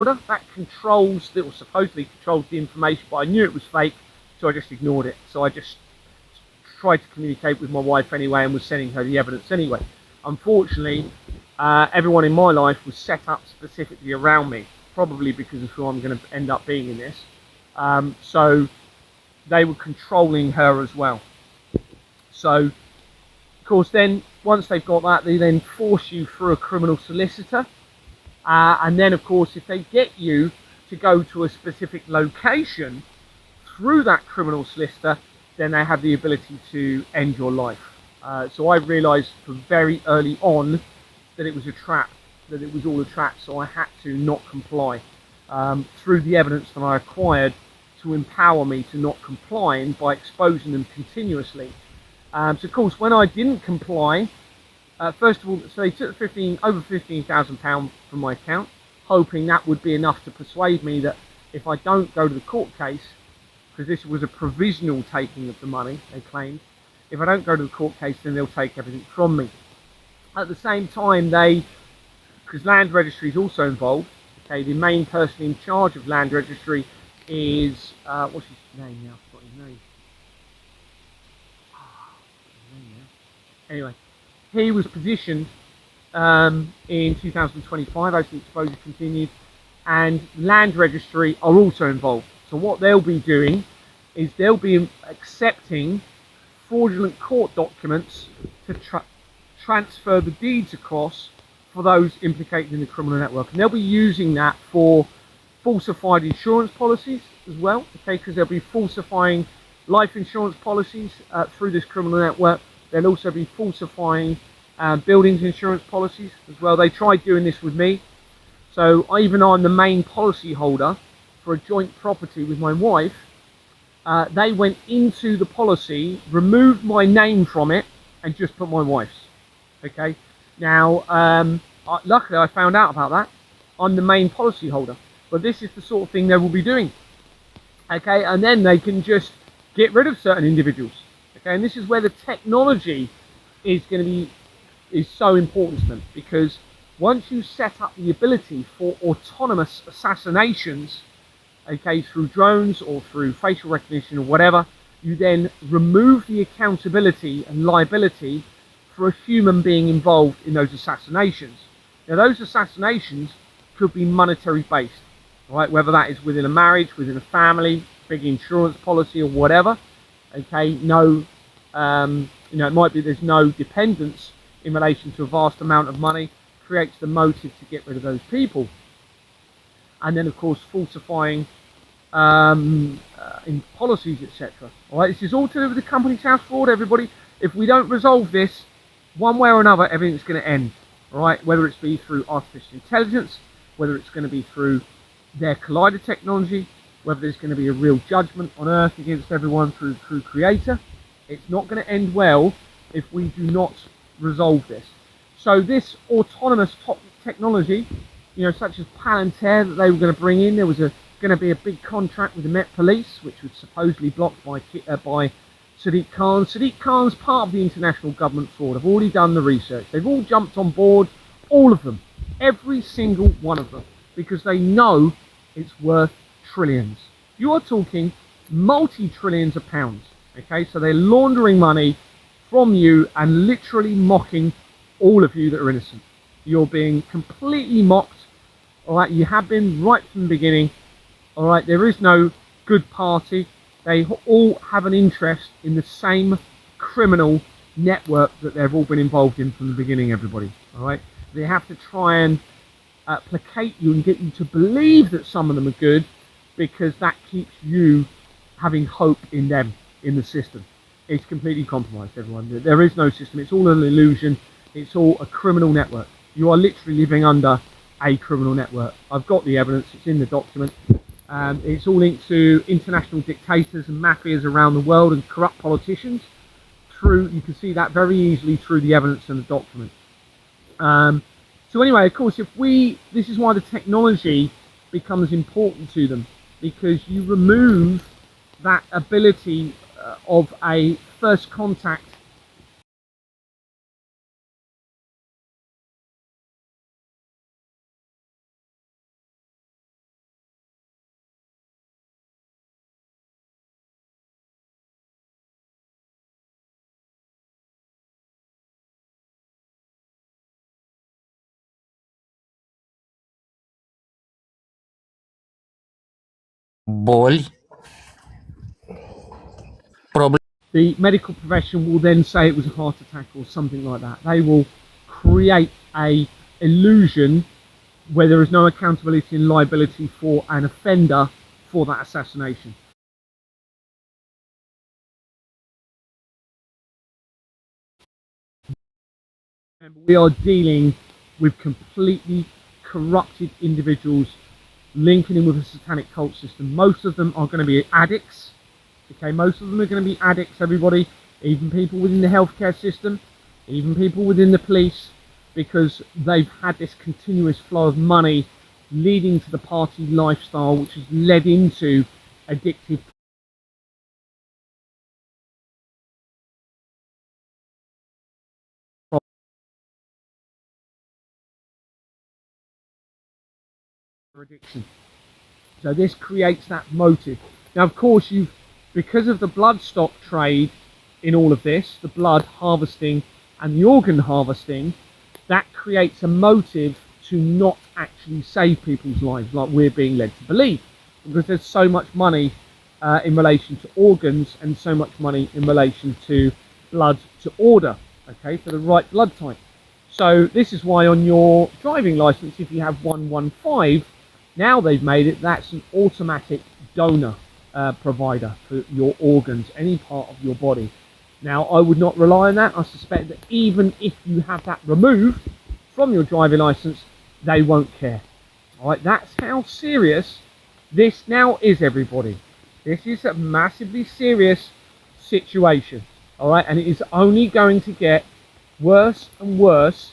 that controls, that was supposedly controls the information, but I knew it was fake, so I just ignored it. So I just tried to communicate with my wife anyway and was sending her the evidence anyway. Unfortunately, everyone in my life was set up specifically around me, probably because of who I'm going to end up being in this. So they were controlling her as well. So, of course, then once they've got that, they then force you through a criminal solicitor. And then, of course, if they get you to go to a specific location through that criminal solicitor, then they have the ability to end your life. So I realised from very early on that it was a trap, that it was all a trap, so I had to not comply through the evidence that I acquired to empower me to not comply, and by exposing them continuously. So of course, when I didn't comply, first of all, so they took over £15,000 from my account, hoping that would be enough to persuade me that if I don't go to the court case, because this was a provisional taking of the money, they claimed, if I don't go to the court case, then they'll take everything from me. At the same time, because Land Registry is also involved, okay, the main person in charge of Land Registry is, what's his name now? I've forgotten his name. Anyway, he was positioned in 2025 as the exposure continued, and Land Registry are also involved. So what they'll be doing is they'll be accepting fraudulent court documents to transfer the deeds across for those implicated in the criminal network, and they'll be using that for falsified insurance policies as well, okay, because they'll be falsifying life insurance policies through this criminal network. They'll also be falsifying buildings insurance policies as well. They tried doing this with me. So even though I'm the main policy holder for a joint property with my wife, they went into the policy, removed my name from it, and just put my wife's. Okay. Now, luckily I found out about that. I'm the main policy holder. But this is the sort of thing they will be doing. Okay, and then they can just get rid of certain individuals. Okay, and this is where the technology is so important to them, because once you set up the ability for autonomous assassinations, okay, through drones or through facial recognition or whatever, you then remove the accountability and liability for a human being involved in those assassinations. Now, those assassinations could be monetary based, right? Whether that is within a marriage, within a family, big insurance policy or whatever. Okay, no, it might be there's no dependence in relation to a vast amount of money, creates the motive to get rid of those people. And then, of course, falsifying in policies, etc. All right, this is all to do with the Companies House fraud, everybody. If we don't resolve this, one way or another, everything's going to end. All right, whether it's be through artificial intelligence, whether it's going to be through their collider technology, whether there's going to be a real judgment on Earth against everyone through Creator, it's not going to end well if we do not resolve this. So this autonomous technology, such as Palantir that they were going to bring in, there was going to be a big contract with the Met Police, which was supposedly blocked by Sadiq Khan. Sadiq Khan's part of the international government fraud. I've already done the research. They've all jumped on board, all of them, every single one of them, because they know it's worth trillions. You are talking multi-trillions of pounds. Okay, so they're laundering money from you and literally mocking all of you that are innocent. You're being completely mocked. All right, you have been right from the beginning. All right, there is no good party. They all have an interest in the same criminal network that they've all been involved in from the beginning, everybody. All right, they have to try and placate you and get you to believe that some of them are good, because that keeps you having hope in them, in the system. It's completely compromised, everyone. There is no system. It's all an illusion. It's all a criminal network. You are literally living under a criminal network. I've got the evidence. It's in the document. It's all linked to international dictators and mafias around the world and corrupt politicians. You can see that very easily through the evidence in the document. So anyway, of course, this is why the technology becomes important to them, because you remove that ability of a first contact боль, проблема. The medical profession will then say it was a heart attack or something like that. They will create a illusion where there is no accountability and liability for an offender for that assassination. And we are dealing with completely corrupted individuals linking in with a satanic cult system. Most of them are going to be addicts. Okay, most of them are going to be addicts, everybody. Even people within the healthcare system, even people within the police, because they've had this continuous flow of money leading to the party lifestyle, which has led into addictive addiction. So this creates that motive. Now, of course, because of the bloodstock trade in all of this, the blood harvesting and the organ harvesting, that creates a motive to not actually save people's lives like we're being led to believe, because there's so much money in relation to organs and so much money in relation to blood to order, okay, for the right blood type. So this is why on your driving license, if you have 115, now they've made it that's an automatic donor provider for your organs, any part of your body. Now, I would not rely on that. I suspect that even if you have that removed from your driving license, they won't care. All right, that's how serious this now is, everybody. This is a massively serious situation. All right, and it is only going to get worse and worse.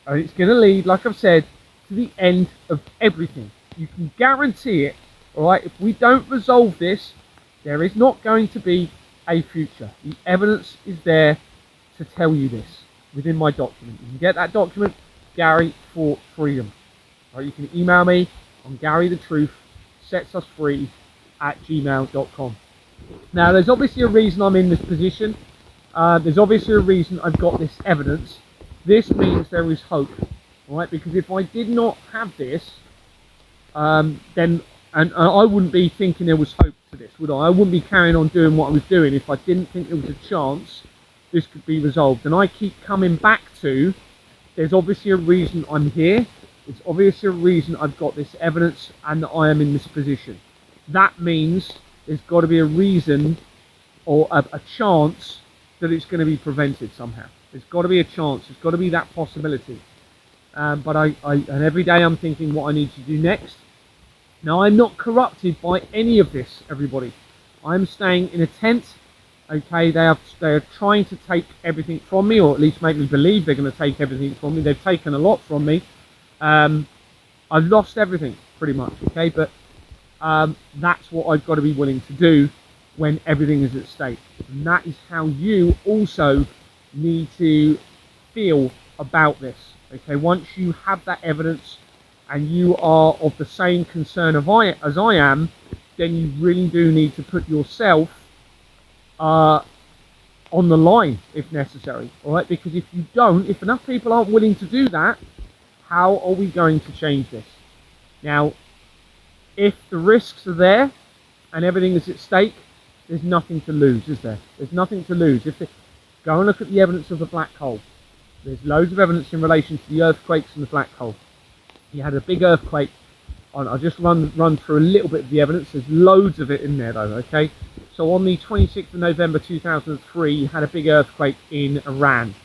And it's going to lead, like I've said, to the end of everything. You can guarantee it. All right, if we don't resolve this, there is not going to be a future. The evidence is there to tell you this within my document. You can get that document, Gary for Freedom. All right, you can email me on GaryTheTruth@gmail.com. Now, there's obviously a reason I'm in this position. There's obviously a reason I've got this evidence. This means there is hope, all right? Because if I did not have this, then and I wouldn't be thinking there was hope to this, would I? I wouldn't be carrying on doing what I was doing if I didn't think there was a chance this could be resolved. And I keep coming back to, there's obviously a reason I'm here. There's obviously a reason I've got this evidence and that I am in this position. That means there's got to be a reason or a chance that it's going to be prevented somehow. There's got to be a chance. There's got to be that possibility. But and every day I'm thinking what I need to do next. Now, I'm not corrupted by any of this, everybody. I'm staying in a tent. Okay, they are trying to take everything from me, or at least make me believe they're going to take everything from me. They've taken a lot from me. I've lost everything, pretty much. Okay, but that's what I've got to be willing to do when everything is at stake. And that is how you also need to feel about this. Okay, once you have that evidence and you are of the same concern as I am, then you really do need to put yourself on the line if necessary. All right, because if you don't, if enough people aren't willing to do that, how are we going to change this? Now, if the risks are there and everything is at stake, there's nothing to lose, is there? There's nothing to lose. Go and look at the evidence of the black hole. There's loads of evidence in relation to the earthquakes and the black hole. You had a big earthquake. I'll just run through a little bit of the evidence. There's loads of it in there, though. Okay. So on the 26th of November 2003, you had a big earthquake in Iran.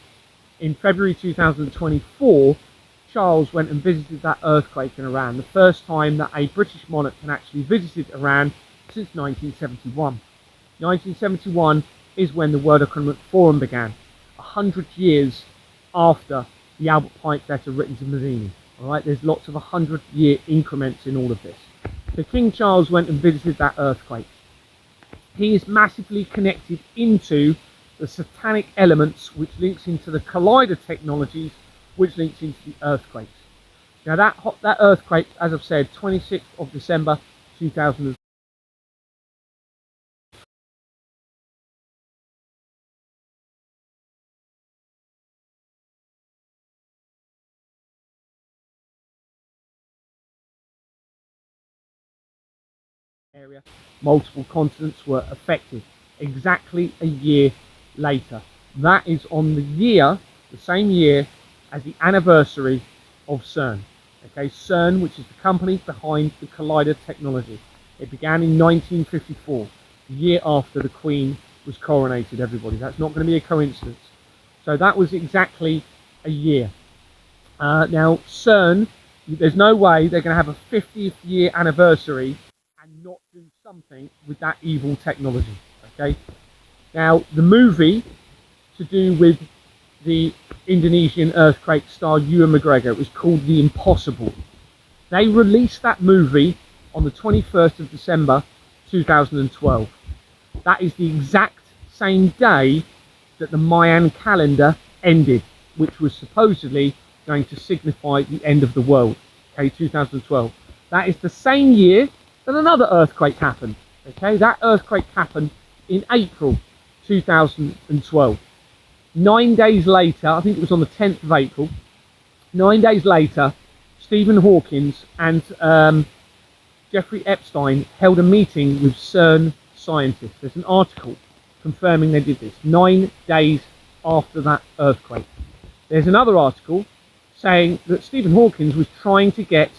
In February 2024, Charles went and visited that earthquake in Iran. The first time that a British monarch had actually visited Iran since 1971. 1971 is when the World Economic Forum began, 100 years after the Albert Pike letter written to Mazzini. All right, there's lots of 100-year increments in all of this. So King Charles went and visited that earthquake. He is massively connected into the satanic elements, which links into the collider technologies, which links into the earthquakes. Now that earthquake, as I've said, 26th of December 2000. area, multiple continents were affected. Exactly a year later. That is on the same year as the anniversary of CERN. Okay, CERN, which is the company behind the Collider technology. It began in 1954, the year after the Queen was coronated, everybody. That's not going to be a coincidence. So that was exactly a year. Now, CERN, there's no way they're going to have a 50th year anniversary and not do something with that evil technology. Okay. Now, the movie to do with the Indonesian earthquake star Ewan McGregor, it was called The Impossible. They released that movie on the 21st of December 2012. That is the exact same day that the Mayan calendar ended, which was supposedly going to signify the end of the world. Okay, 2012. That is the same year that another earthquake happened. Okay, that earthquake happened in April 2012. 9 days later, I think it was on the 10th of April, 9 days later, Stephen Hawking and Jeffrey Epstein held a meeting with CERN scientists. There's an article confirming they did this 9 days after that earthquake. There's another article saying that Stephen Hawking was trying to get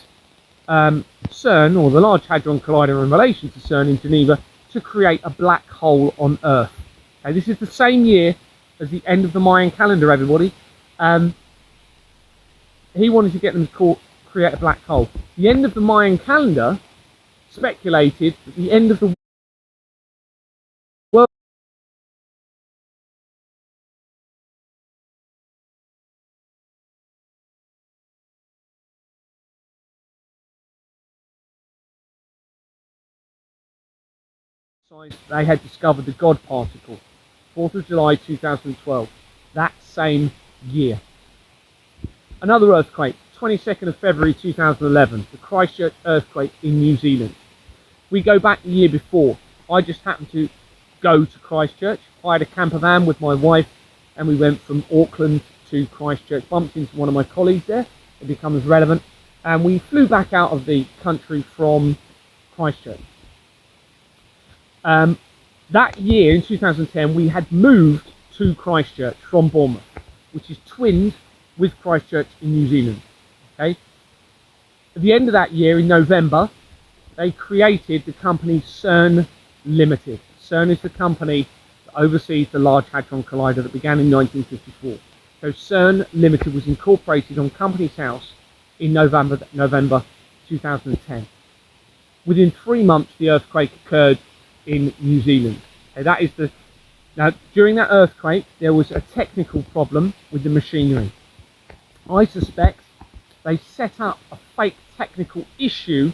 CERN, or the Large Hadron Collider in relation to CERN in Geneva, to create a black hole on Earth. Okay, this is the same year as the end of the Mayan calendar, everybody. He wanted to get them to create a black hole. The end of the Mayan calendar speculated that the end of the world they had discovered the God particle, 4th of July 2012, that same year. Another earthquake, 22nd of February 2011, the Christchurch earthquake in New Zealand. We go back the year before. I just happened to go to Christchurch. I had a camper van with my wife and we went from Auckland to Christchurch, bumped into one of my colleagues there, it becomes relevant, and we flew back out of the country from Christchurch. That year, in 2010, we had moved to Christchurch from Bournemouth, which is twinned with Christchurch in New Zealand. Okay. At the end of that year, in November, they created the company CERN Limited. CERN is the company that oversees the Large Hadron Collider that began in 1954. So CERN Limited was incorporated on Companies House in November 2010. Within 3 months, the earthquake occurred in New Zealand. Okay, now, during that earthquake, there was a technical problem with the machinery. I suspect they set up a fake technical issue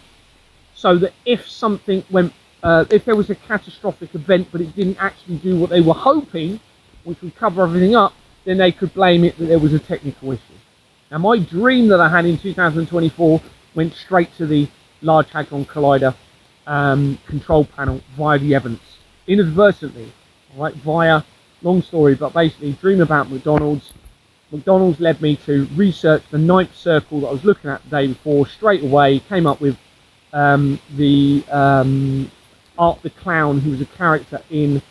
so that if something went, if there was a catastrophic event but it didn't actually do what they were hoping, which would cover everything up, then they could blame it that there was a technical issue. Now, my dream that I had in 2024 went straight to the Large Hadron Collider control panel via the evidence, inadvertently, right, via, long story, but basically dream about McDonald's. McDonald's led me to research the ninth circle that I was looking at the day before. Straight away came up with Art the Clown, who was a character in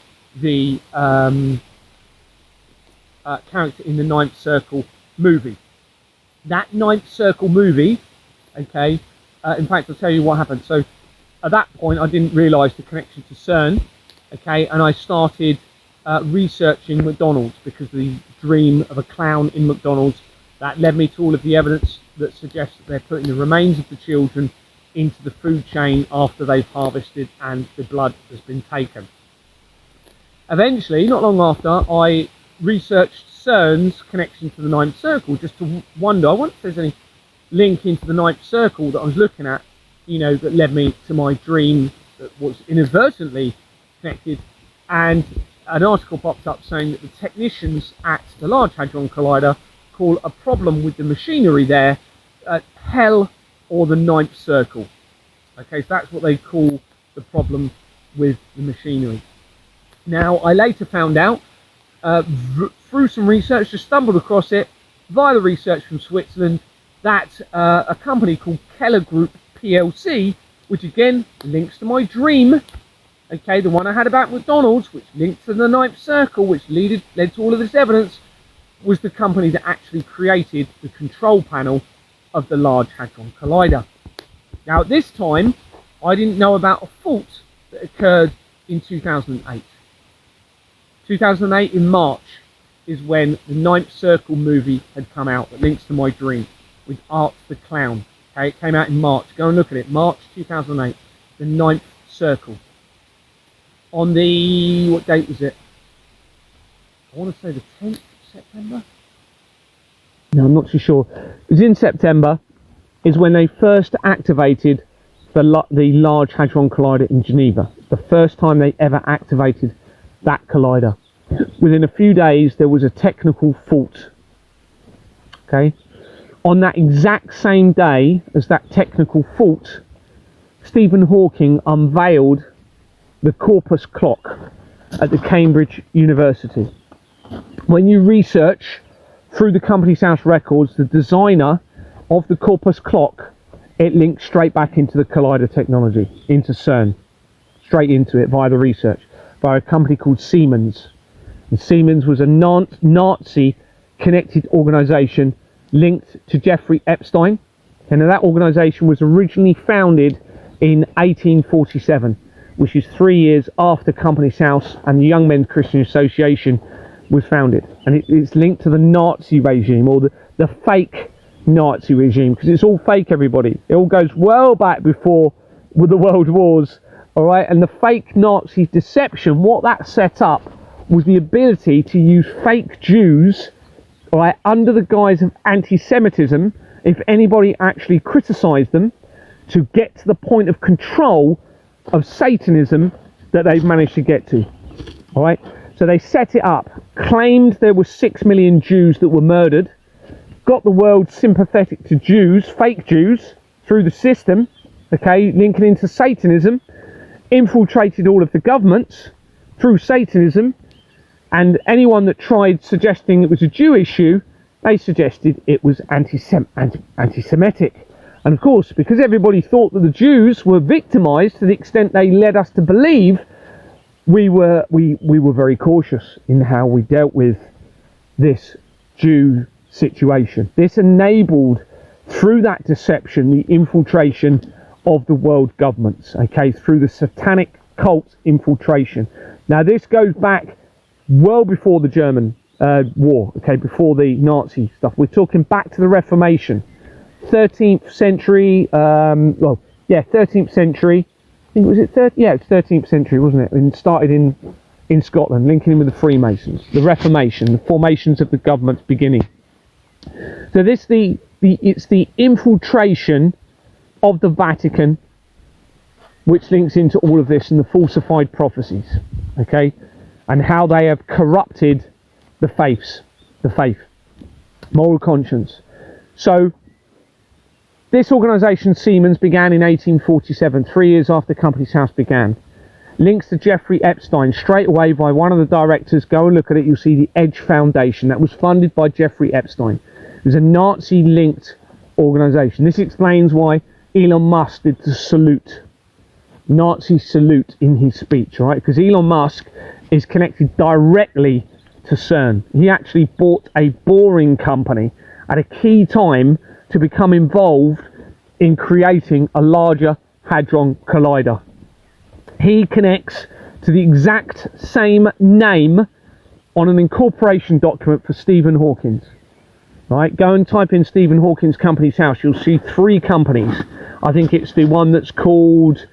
the Ninth Circle movie. That Ninth Circle movie, okay, in fact, I'll tell you what happened. So at that point, I didn't realise the connection to CERN, okay, and I started researching McDonald's because of the dream of a clown in McDonald's. That led me to all of the evidence that suggests that they're putting the remains of the children into the food chain after they've harvested and the blood has been taken. Eventually, not long after, I researched CERN's connection to the Ninth Circle, just to wonder, I wonder if there's any link into the Ninth Circle that I was looking at, you know, that led me to my dream that was inadvertently connected. And an article popped up saying that the technicians at the Large Hadron Collider call a problem with the machinery there hell or the Ninth Circle. Okay, so that's what they call the problem with the machinery. Now, I later found out through some research, just stumbled across it via the research from Switzerland, that a company called Keller Group PLC which again links to my dream, okay, the one I had about McDonald's, which linked to the Ninth Circle, which led to all of this evidence, was the company that actually created the control panel of the Large Hadron Collider. Now at this time, I didn't know about a fault that occurred in 2008. 2008 in March is when the Ninth Circle movie had come out that links to my dream with Art the Clown. Okay, it came out in March. Go and look at it. March 2008. The Ninth Circle. On the, what date was it? I want to say the 10th of September? No, I'm not too sure. It was in September, is when they first activated the Large Hadron Collider in Geneva. The first time they ever activated that collider. Within a few days, there was a technical fault. Okay? On that exact same day as that technical fault, Stephen Hawking unveiled the Corpus clock at the Cambridge University. When you research through the Company's House records, the designer of the Corpus clock, it links straight back into the collider technology, into CERN, straight into it via the research, by a company called Siemens. And Siemens was a Nazi connected organization linked to Jeffrey Epstein. And that organization was originally founded in 1847, which is 3 years after Company's House and the Young Men's Christian Association was founded. And it's linked to the Nazi regime, or the fake Nazi regime, because it's all fake, everybody. It all goes well back before with the world wars, all right? And the fake Nazi deception, what that set up was the ability to use fake Jews, all right, under the guise of anti-Semitism, if anybody actually criticized them, to get to the point of control of Satanism that they've managed to get to. All right, so they set it up, claimed there were 6 million Jews that were murdered, got the world sympathetic to Jews, fake Jews, through the system, okay, linking into Satanism, infiltrated all of the governments through Satanism, and anyone that tried suggesting it was a Jew issue, they suggested it was anti-Semitic. And of course, because everybody thought that the Jews were victimized to the extent they led us to believe, we were very cautious in how we dealt with this Jew situation. This enabled, through that deception, the infiltration of the world governments, okay, through the satanic cult infiltration. Now this goes back well before the German war, okay, before the Nazi stuff. We're talking back to the Reformation, 13th century, 13th century, I think, was it 13th century, wasn't it? And started in Scotland, linking in with the Freemasons, the Reformation, the formations of the government's beginning. So this it's the infiltration of the Vatican which links into all of this and the falsified prophecies, okay, and how they have corrupted the faith, moral conscience. So this organisation, Siemens, began in 1847, 3 years after Company's House began. Links to Jeffrey Epstein straight away by one of the directors. Go and look at it, you'll see the Edge Foundation. That was funded by Jeffrey Epstein. It was a Nazi-linked organisation. This explains why Elon Musk did the salute, Nazi salute, in his speech, all right? Because Elon Musk is connected directly to CERN. He actually bought a boring company at a key time to become involved in creating a larger hadron collider. He connects to the exact same name on an incorporation document for Stephen Hawking. Right, go and type in Stephen Hawking's Company's House. You'll see 3 companies. I think it's the one that's called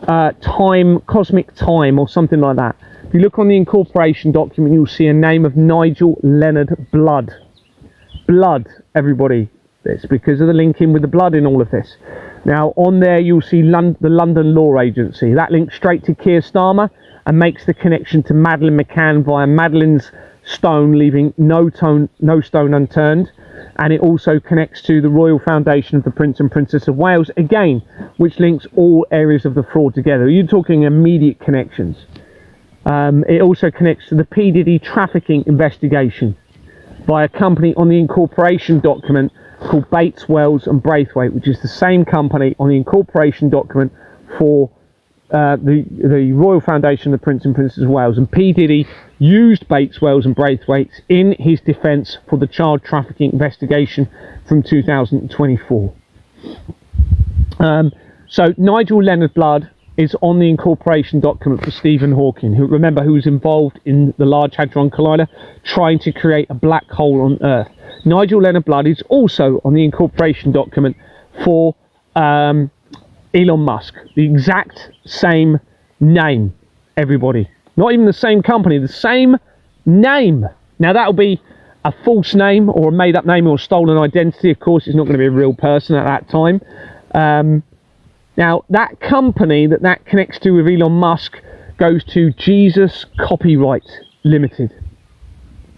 Cosmic Time or something like that. If you look on the incorporation document, you'll see a name of Nigel Leonard Blood. Blood, everybody. It's because of the linking with the blood in all of this. Now, on there, you'll see the London Law Agency. That links straight to Keir Starmer and makes the connection to Madeleine McCann via Madeleine's stone, leaving no stone unturned. And it also connects to the Royal Foundation of the Prince and Princess of Wales, again, which links all areas of the fraud together. You're talking immediate connections. It also connects to the P. Diddy trafficking investigation by a company on the incorporation document called Bates, Wells and Braithwaite, which is the same company on the incorporation document for the Royal Foundation of the Prince and Princess of Wales, and P. Diddy used Bates, Wells and Braithwaite in his defence for the child trafficking investigation from 2024. So Nigel Leonard Blood is on the incorporation document for Stephen Hawking, who was involved in the Large Hadron Collider, trying to create a black hole on Earth. Nigel Leonard Blood is also on the incorporation document for Elon Musk. The exact same name, everybody. Not even the same company, the same name. Now that'll be a false name or a made-up name or a stolen identity. Of course, it's not going to be a real person at that time. Now, that company that connects to with Elon Musk goes to Jesus Copyright Limited.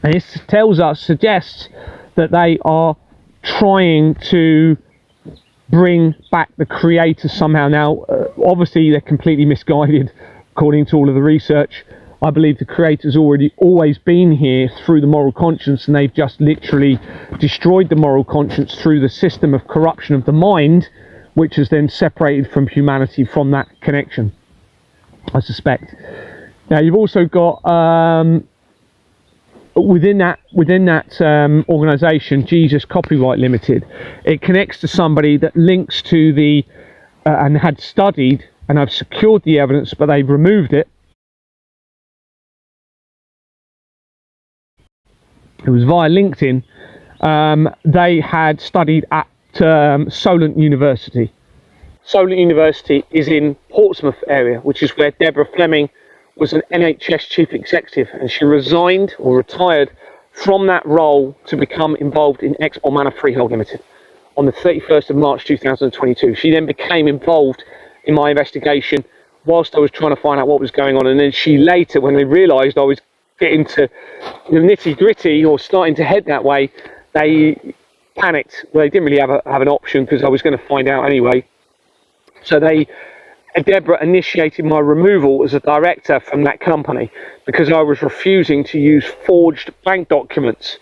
And this suggests that they are trying to bring back the creator somehow. Now, obviously, they're completely misguided, according to all of the research. I believe the creator's always been here through the moral conscience, and they've just literally destroyed the moral conscience through the system of corruption of the mind, which has then separated from humanity from that connection, I suspect. Now you've also got within that organisation, Jesus Copyright Limited, it connects to somebody that links to the and had studied, and I've secured the evidence, but they've removed it. It was via LinkedIn. They had studied at Solent University. Solent University is in Portsmouth area, which is where Deborah Fleming was an NHS chief executive, and she resigned or retired from that role to become involved in Exmoor Manor Freehold Limited on the 31st of March 2022. She then became involved in my investigation whilst I was trying to find out what was going on, and then she later, when they realised I was getting to the nitty gritty or starting to head that way, they panicked. Well, they didn't really have an option, because I was going to find out anyway. So Deborah initiated my removal as a director from that company because I was refusing to use forged bank documents,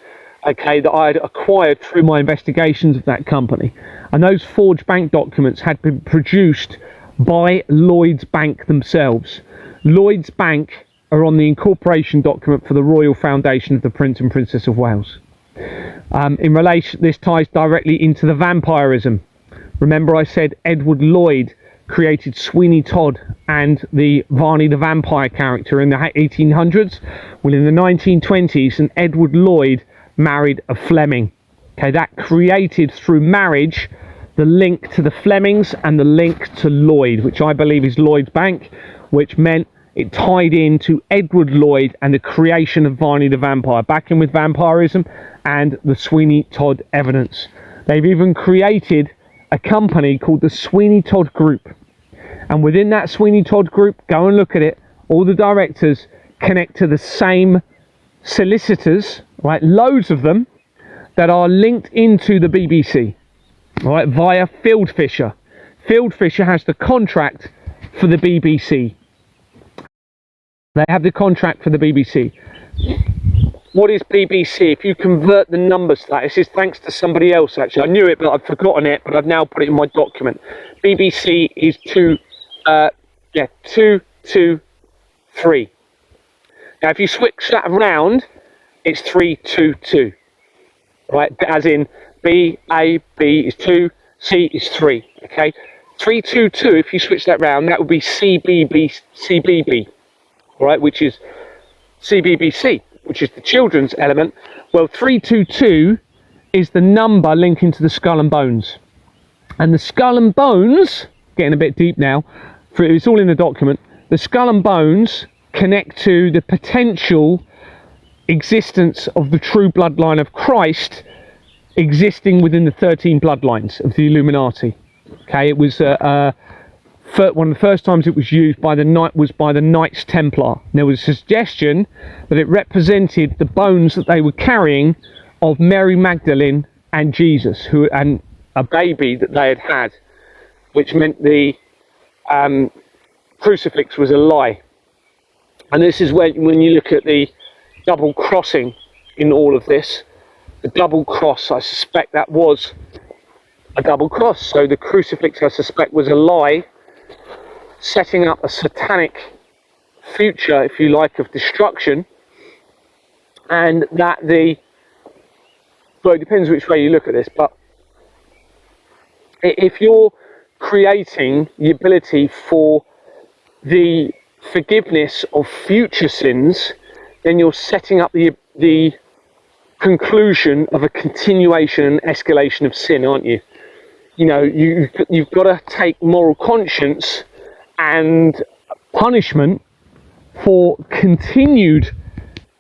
okay, that I had acquired through my investigations of that company. And those forged bank documents had been produced by Lloyds Bank themselves. Lloyds Bank are on the incorporation document for the Royal Foundation of the Prince and Princess of Wales. In relation, this ties directly into the vampirism. Remember, I said Edward Lloyd created Sweeney Todd and the Varney the Vampire character in the 1800s. Well, in the 1920s, an Edward Lloyd married a Fleming. Okay, that created through marriage the link to the Flemings and the link to Lloyd, which I believe is Lloyd's Bank, which meant it tied into Edward Lloyd and the creation of Varney the Vampire, back in with vampirism and the Sweeney Todd evidence. They've even created a company called the Sweeney Todd Group, and within that Sweeney Todd Group, go and look at it, all the directors connect to the same solicitors, right, loads of them, that are linked into the BBC, right, via Fieldfisher. Fieldfisher has the contract for the BBC. They have the contract for the BBC. What is BBC? If you convert the numbers to that, this is thanks to somebody else actually. I knew it, but I've forgotten it, but I've now put it in my document. BBC is 223. Now, if you switch that around, it's 322. Right? As in B is 2, C is 3. Okay? 322, if you switch that round, that would be CBB, right? Which is CBBC, which is the children's element. Well, 322 is the number linking to the Skull and Bones. And the Skull and Bones, getting a bit deep now, it's all in the document, the Skull and Bones connect to the potential existence of the true bloodline of Christ existing within the 13 bloodlines of the Illuminati. Okay, it was one of the first times it was used by the Knights Templar. There was a suggestion that it represented the bones that they were carrying of Mary Magdalene and Jesus, and a baby that they had had, which meant the crucifix was a lie. And this is when you look at the double crossing in all of this, the double cross, I suspect that was a double cross. So the crucifix, I suspect, was a lie, setting up a satanic future, if you like, of destruction, and that well, it depends which way you look at this, but if you're creating the ability for the forgiveness of future sins, then you're setting up the conclusion of a continuation and escalation of sin, aren't you? You know, you've got to take moral conscience and punishment for continued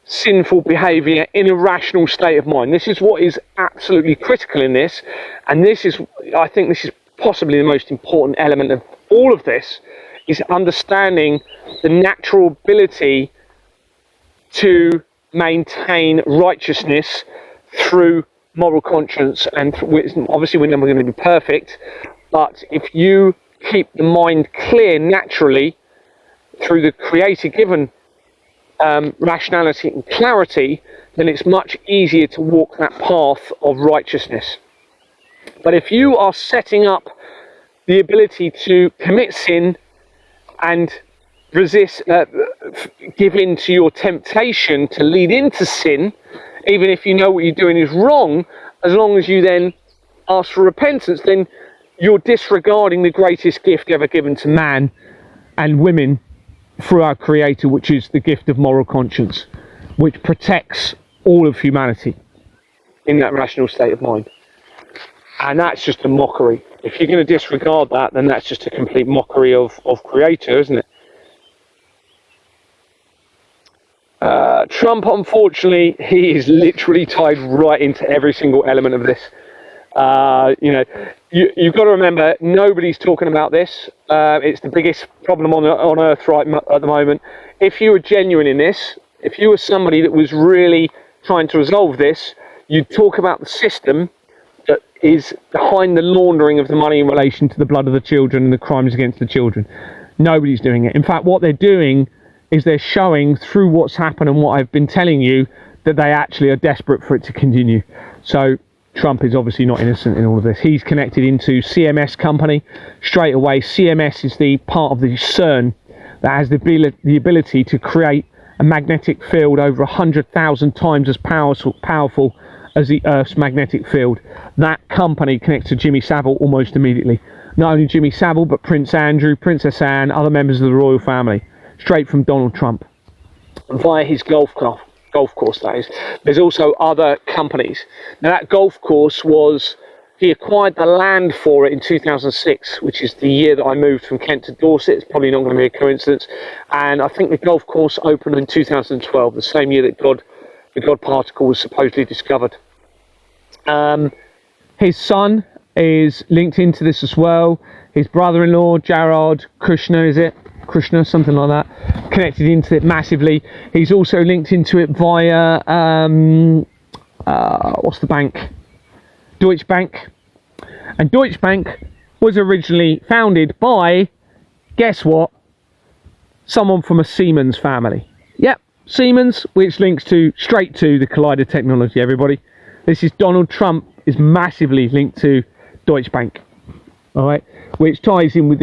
sinful behaviour in a rational state of mind. This is what is absolutely critical in this, and I think this is possibly the most important element of all of this, is understanding the natural ability to maintain righteousness through moral conscience. And obviously we're never going to be perfect, but if you keep the mind clear naturally through the creator given rationality and clarity, then it's much easier to walk that path of righteousness. But if you are setting up the ability to commit sin and resist, give in to your temptation to lead into sin, even if you know what you're doing is wrong, as long as you then ask for repentance, then you're disregarding the greatest gift ever given to man and women through our Creator, which is the gift of moral conscience, which protects all of humanity in that rational state of mind. And that's just a mockery. If you're going to disregard that, then that's just a complete mockery of Creator, isn't it? Trump, unfortunately, he is literally tied right into every single element of this. You know, you've got to remember, nobody's talking about this. It's the biggest problem on earth right at the moment. If you were genuine in this, if you were somebody that was really trying to resolve this, you'd talk about the system that is behind the laundering of the money in relation to the blood of the children and the crimes against the children. Nobody's doing it. In fact, what they're doing is they're showing through what's happened and what I've been telling you that they actually are desperate for it to continue. So Trump is obviously not innocent in all of this. He's connected into CMS company straight away. CMS is the part of the CERN that has the ability to create a magnetic field over 100,000 times as powerful as the Earth's magnetic field. That company connects to Jimmy Savile almost immediately. Not only Jimmy Savile, but Prince Andrew, Princess Anne, other members of the royal family, straight from Donald Trump via his golf course, that is. There's also other companies. Now that golf course he acquired the land for it in 2006, which is the year that I moved from Kent to Dorset. It's probably not going to be a coincidence. And I think the golf course opened in 2012, the same year that the God particle was supposedly discovered. His son is linked into this as well. His brother-in-law, Jared Kushner, something like that, connected into it massively. He's also linked into it via what's the bank? Deutsche Bank. And Deutsche Bank was originally founded by, guess what? Someone from a Siemens family. Yep, Siemens, which links straight to the Collider technology, everybody. This is Donald Trump is massively linked to Deutsche Bank. All right, which ties in with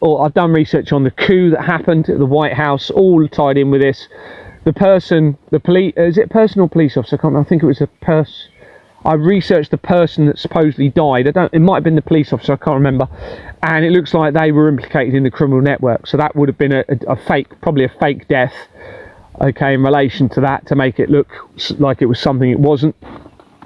I've done research on the coup that happened at the White House, all tied in with this. Is it a person or police officer? I can't remember. I think it was a person. I researched the person that supposedly died. It might have been the police officer, I can't remember. And it looks like they were implicated in the criminal network. So that would have been probably a fake death, okay, in relation to that, to make it look like it was something it wasn't.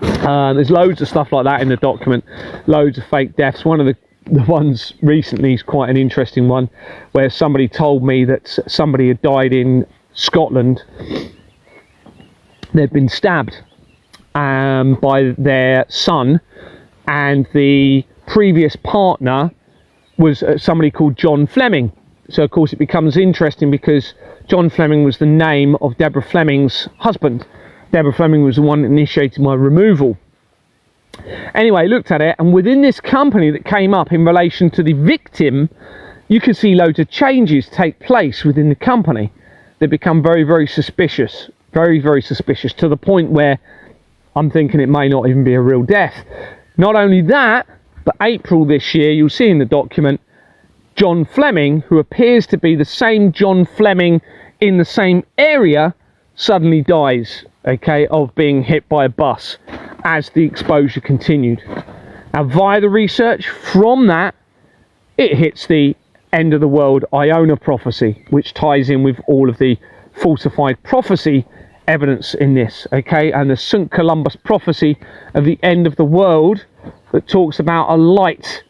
There's loads of stuff like that in the document, loads of fake deaths. One of the ones recently is quite an interesting one, where somebody told me that somebody had died in Scotland. They'd been stabbed by their son, and the previous partner was somebody called John Fleming. So of course it becomes interesting because John Fleming was the name of Deborah Fleming's husband. Deborah Fleming was the one that initiated my removal. Anyway, looked at it, and within this company that came up in relation to the victim, you can see loads of changes take place within the company. They become very, very suspicious, very, very suspicious, to the point where I'm thinking it may not even be a real death. Not only that, but April this year, you'll see in the document, John Fleming, who appears to be the same John Fleming in the same area, suddenly dies, okay, of being hit by a bus as the exposure continued. Now, via the research from that, it hits the end of the world Iona prophecy, which ties in with all of the falsified prophecy evidence in this, okay, and the St. Columbus prophecy of the end of the world that talks about a light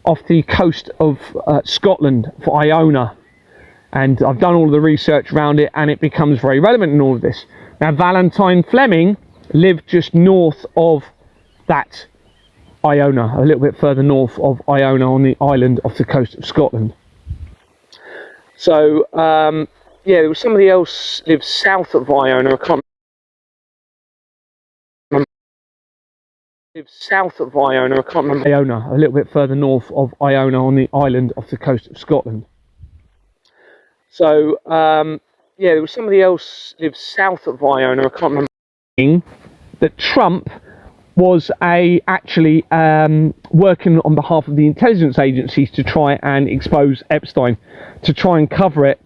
off the coast of Scotland for Iona. And I've done all of the research around it, and it becomes very relevant in all of this. Now, Valentine Fleming lived just north of that Iona, a little bit further north of Iona on the island off the coast of Scotland. So, yeah, there was somebody else lived south of Iona. I can't remember. Lived south of Iona. I can't remember. Iona, a little bit further north of Iona on the island off the coast of Scotland. So, yeah, there was somebody else lived south of Iona. I can't remember. That Trump was actually working on behalf of the intelligence agencies to try and expose Epstein, to try and cover it,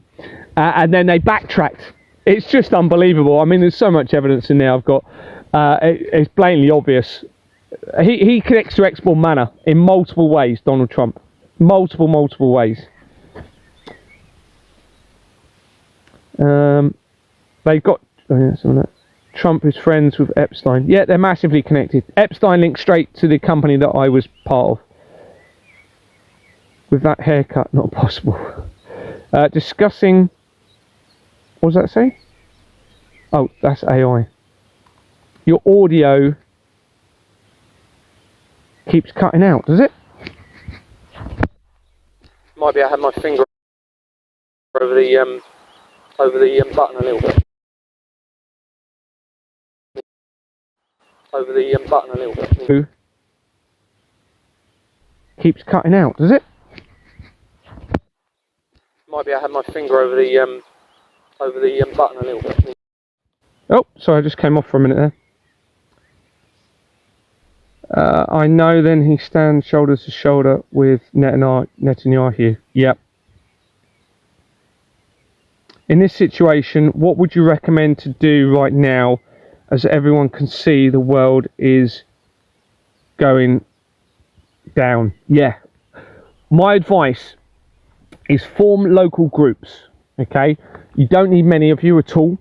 and then they backtracked. It's just unbelievable. I mean, there's so much evidence in there. I've got it's blatantly obvious. He connects to Exborn Manor in multiple ways. Donald Trump, multiple ways. They've got Trump is friends with Epstein. Yeah, they're massively connected. Epstein linked straight to the company that I was part of. With that haircut, not possible. Discussing. What does that say? Oh, that's AI. Your audio keeps cutting out, does it? Might be I had my finger over the button a little bit. Over the button a little bit. Keeps cutting out, does it? Might be I had my finger over the button a little bit. Oh, sorry, I just came off for a minute there. I know then he stands shoulder to shoulder with Netanyahu. Yep. In this situation, what would you recommend to do right now, as everyone can see the world is going down? Yeah. My advice is form local groups, okay? You don't need many of you at all.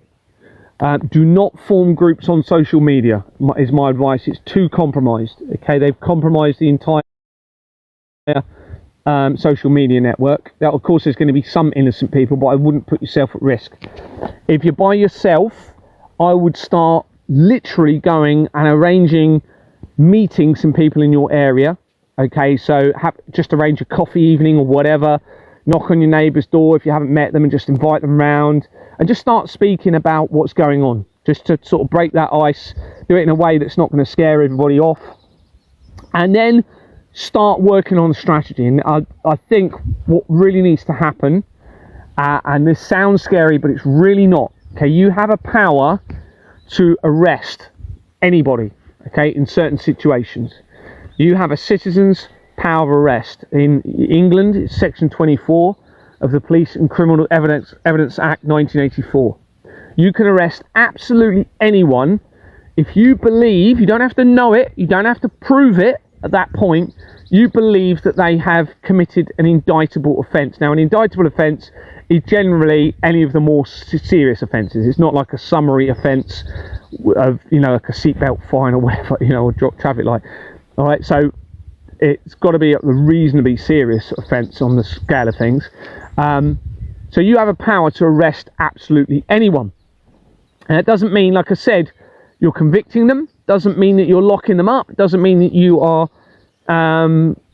Do not form groups on social media, is my advice. It's too compromised, okay? They've compromised the entire social media network. Now, of course, there's going to be some innocent people, but I wouldn't put yourself at risk. If you're by yourself, I would start literally going and arranging meeting some people in your area, okay? So just arrange a coffee evening or whatever. Knock on your neighbour's door if you haven't met them and just invite them round, and just start speaking about what's going on, just to sort of break that ice. Do it in a way that's not going to scare everybody off, and then start working on a strategy. And I think what really needs to happen, and this sounds scary, but it's really not, okay? You have a power to arrest anybody, okay, in certain situations. You have a citizen's power of arrest. In England, it's section 24 of the Police and Criminal Evidence Act 1984. You can arrest absolutely anyone if you believe, you don't have to know it, you don't have to prove it at that point, you believe that they have committed an indictable offence. Now, an indictable offence is generally any of the more serious offences. It's not like a summary offence of, like a seatbelt fine or whatever, or drop traffic light. All right, so it's got to be a reasonably serious offence on the scale of things. So you have a power to arrest absolutely anyone. And it doesn't mean, like I said, you're convicting them. Doesn't mean that you're locking them up. Doesn't mean that you are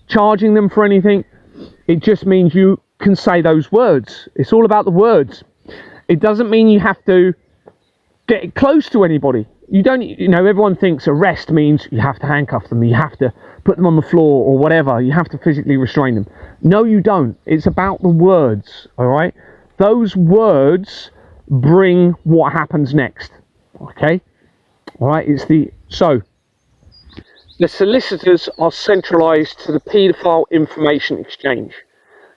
charging them for anything. It just means you can say those words. It's all about the words. It doesn't mean you have to get close to anybody. You don't, everyone thinks arrest means you have to handcuff them, you have to put them on the floor or whatever, you have to physically restrain them. No, you don't. It's about the words, all right? Those words bring what happens next, okay? All right, so the solicitors are centralised to the paedophile information exchange.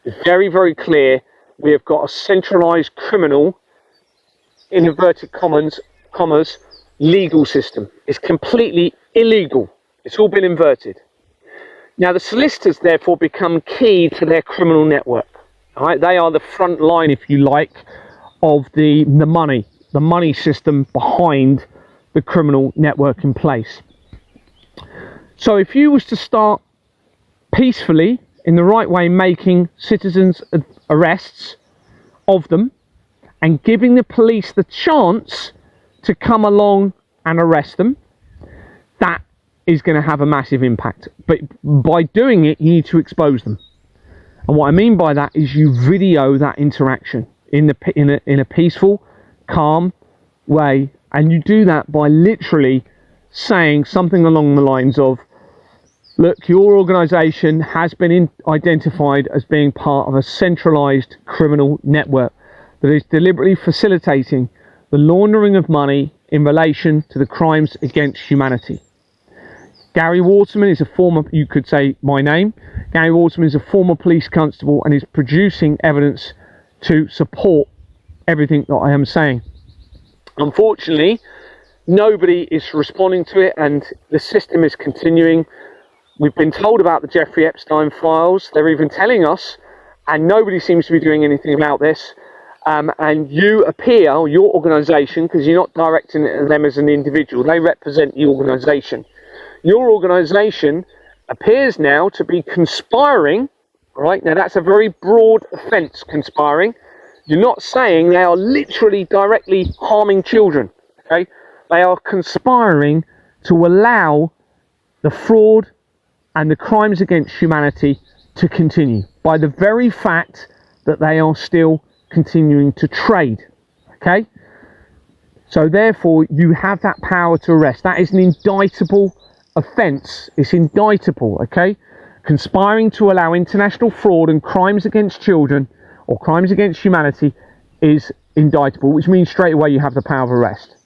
It's very, very clear. We have got a centralised criminal, in inverted commas, legal system. It's completely illegal. It's all been inverted. Now, the solicitors, therefore, become key to their criminal network. All right? They are the front line, if you like, of the money system behind the criminal network in place. So if you was to start peacefully, in the right way, making citizens arrests of them and giving the police the chance to come along and arrest them, that is going to have a massive impact. But by doing it, you need to expose them. And what I mean by that is you video that interaction in a peaceful, calm way, and you do that by literally saying something along the lines of, look, your organisation has been identified as being part of a centralised criminal network that is deliberately facilitating the laundering of money in relation to the crimes against humanity. Gary Waterman is a former, you could say my name, Gary Waterman is a former police constable and is producing evidence to support everything that I am saying. Unfortunately, nobody is responding to it, and the system is continuing. We've been told about the Jeffrey Epstein files. They're even telling us, and nobody seems to be doing anything about this. And you appear, or your organisation, because you're not directing them as an individual, they represent the organisation. Your organisation appears now to be conspiring, right? Now that's a very broad offence, conspiring. You're not saying they are literally directly harming children, okay? They are conspiring to allow the fraud and the crimes against humanity to continue by the very fact that they are still continuing to trade, okay? So therefore you have that power to arrest. That is an indictable offence. It's indictable, okay? Conspiring to allow international fraud and crimes against children or crimes against humanity is indictable, which means straight away you have the power of arrest.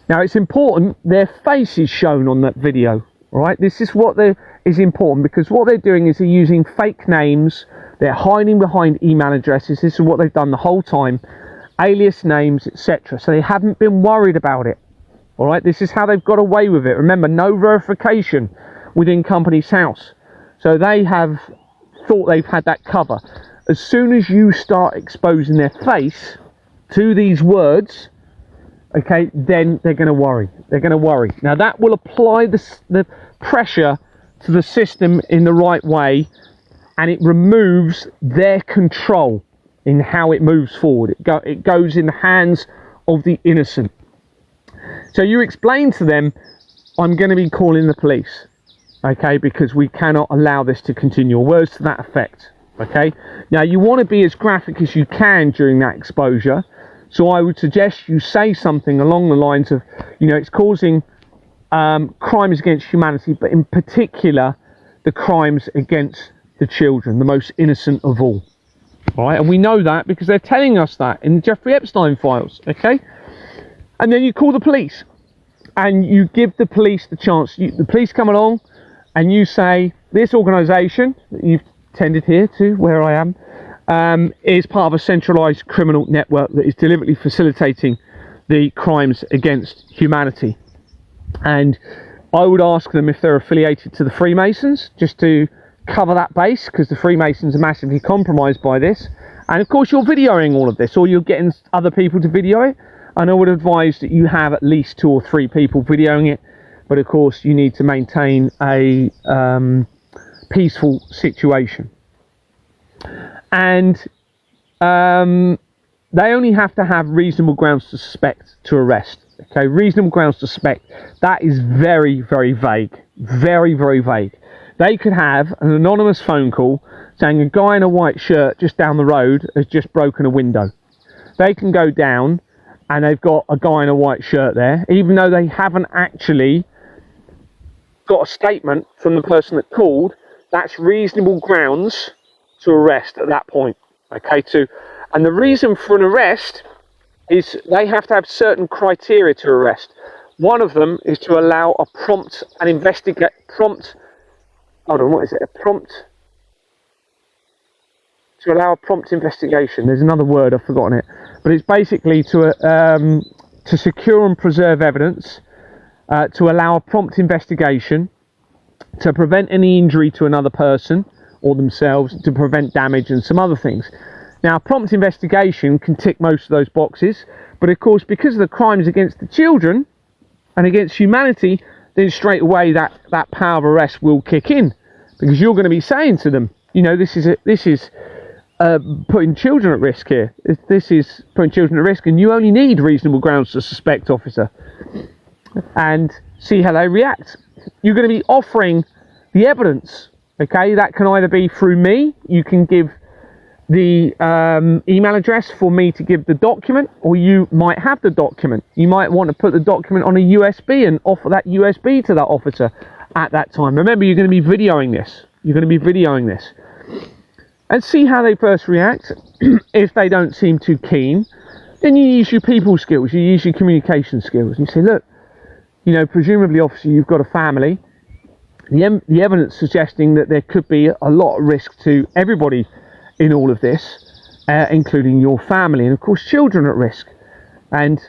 Now it's important their face is shown on that video, all right? This is what is important, because what they're doing is they're using fake names, they're hiding behind email addresses. This is what they've done the whole time, alias names, etc. So they haven't been worried about it, all right? This is how they've got away with it. Remember, no verification within Companies House. So they have thought they've had that cover. As soon as you start exposing their face to these words, okay, then they're going to worry. They're going to worry. Now that will apply the pressure to the system in the right way, and it removes their control in how it moves forward. It goes in the hands of the innocent. So you explain to them, I'm going to be calling the police, okay, because we cannot allow this to continue, or words to that effect, okay? Now you want to be as graphic as you can during that exposure. So I would suggest you say something along the lines of, you know, it's causing crimes against humanity, but in particular, the crimes against the children, the most innocent of all. All right, and we know that because they're telling us that in the Jeffrey Epstein files, okay? And then you call the police, and you give the police the chance. The police come along, and you say, this organisation that you've tended here to, where I am, is part of a centralised criminal network that is deliberately facilitating the crimes against humanity. And I would ask them if they're affiliated to the Freemasons, just to cover that base, because the Freemasons are massively compromised by this. And of course you're videoing all of this, or you're getting other people to video it. And I would advise that you have at least 2 or 3 people videoing it, but of course you need to maintain a peaceful situation. And they only have to have reasonable grounds to suspect to arrest. Okay, reasonable grounds to suspect. That is very, very vague. Very, very vague. They could have an anonymous phone call saying a guy in a white shirt just down the road has just broken a window. They can go down and they've got a guy in a white shirt there, even though they haven't actually got a statement from the person that called. That's reasonable grounds to arrest at that point. Okay, and the reason for an arrest is they have to have certain criteria to arrest. One of them is to allow a prompt to allow a prompt investigation. There's another word, I've forgotten it, but it's basically to secure and preserve evidence, to allow a prompt investigation, to prevent any injury to another person or themselves, to prevent damage and some other things. Now, prompt investigation can tick most of those boxes, but of course, because of the crimes against the children and against humanity, then straight away that power of arrest will kick in, because you're going to be saying to them, you know, this is putting children at risk here. This is putting children at risk, and you only need reasonable grounds to suspect, officer, and see how they react. You're going to be offering the evidence, okay? That can either be through me. You can give the email address for me to give the document, or you might have the document. You might want to put the document on a USB and offer that USB to that officer at that time. Remember, you're going to be videoing this. You're going to be videoing this. And see how they first react. If they don't seem too keen, then you use your people skills, you use your communication skills. And you say, look, you know, presumably, officer, you've got a family. The evidence suggesting that there could be a lot of risk to everybody in all of this, including your family, and of course children at risk, and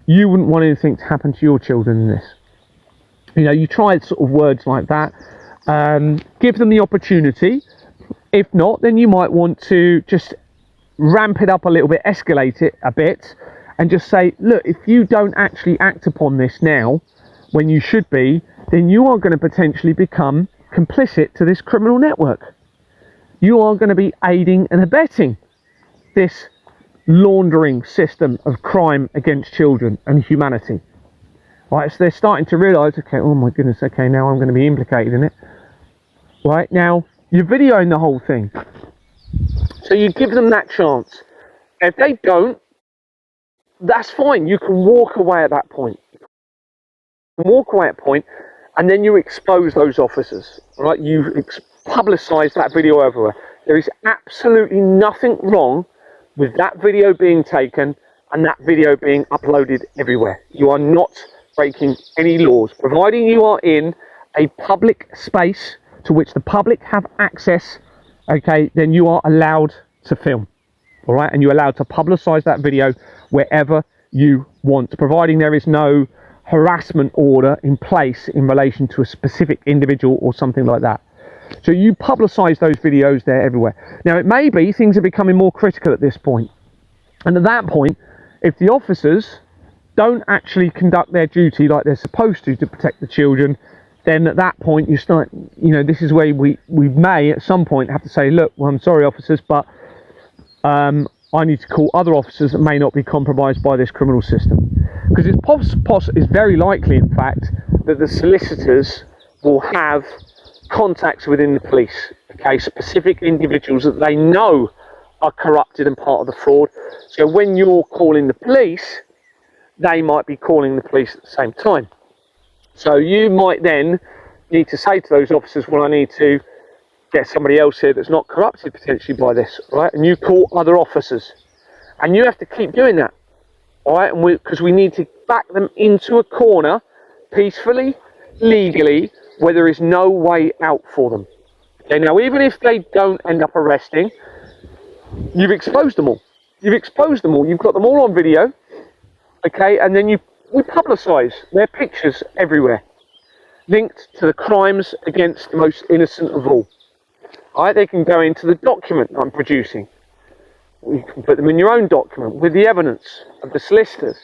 you wouldn't want anything to happen to your children in this. You know, you try sort of words like that, give them the opportunity. If not, then you might want to just ramp it up a little bit, escalate it a bit, and just say, look, if you don't actually act upon this now when you should be, then you are going to potentially become complicit to this criminal network. You are going to be aiding and abetting this laundering system of crime against children and humanity. Right, so they're starting to realise, okay, oh my goodness, okay, now I'm going to be implicated in it. Right, now you're videoing the whole thing. So you give them that chance. If they don't, that's fine. You can walk away at that point. Walk away at that point, and then you expose those officers. Right, you publicise that video everywhere. There is absolutely nothing wrong with that video being taken and that video being uploaded everywhere. You are not breaking any laws, providing you are in a public space to which the public have access. Okay, then you are allowed to film, all right, and you're allowed to publicise that video wherever you want, providing there is no harassment order in place in relation to a specific individual or something like that. So you publicise those videos there everywhere. Now, it may be things are becoming more critical at this point, and at that point, if the officers don't actually conduct their duty like they're supposed to protect the children, then at that point you start, you know, this is where we may at some point have to say, look, well, I'm sorry, officers, but I need to call other officers that may not be compromised by this criminal system. Because it's very likely, in fact, that the solicitors will have contacts within the police, okay, specific individuals that they know are corrupted and part of the fraud. So when you're calling the police, they might be calling the police at the same time. So you might then need to say to those officers, well, I need to get somebody else here that's not corrupted potentially by this, right? And you call other officers, and you have to keep doing that, all right? And because we need to back them into a corner peacefully, legally, where there is no way out for them. Okay, now even if they don't end up arresting, you've exposed them all. You've exposed them all. You've got them all on video, okay? And then we publicise their pictures everywhere, linked to the crimes against the most innocent of all. All right, they can go into the document I'm producing. You can put them in your own document with the evidence of the solicitors.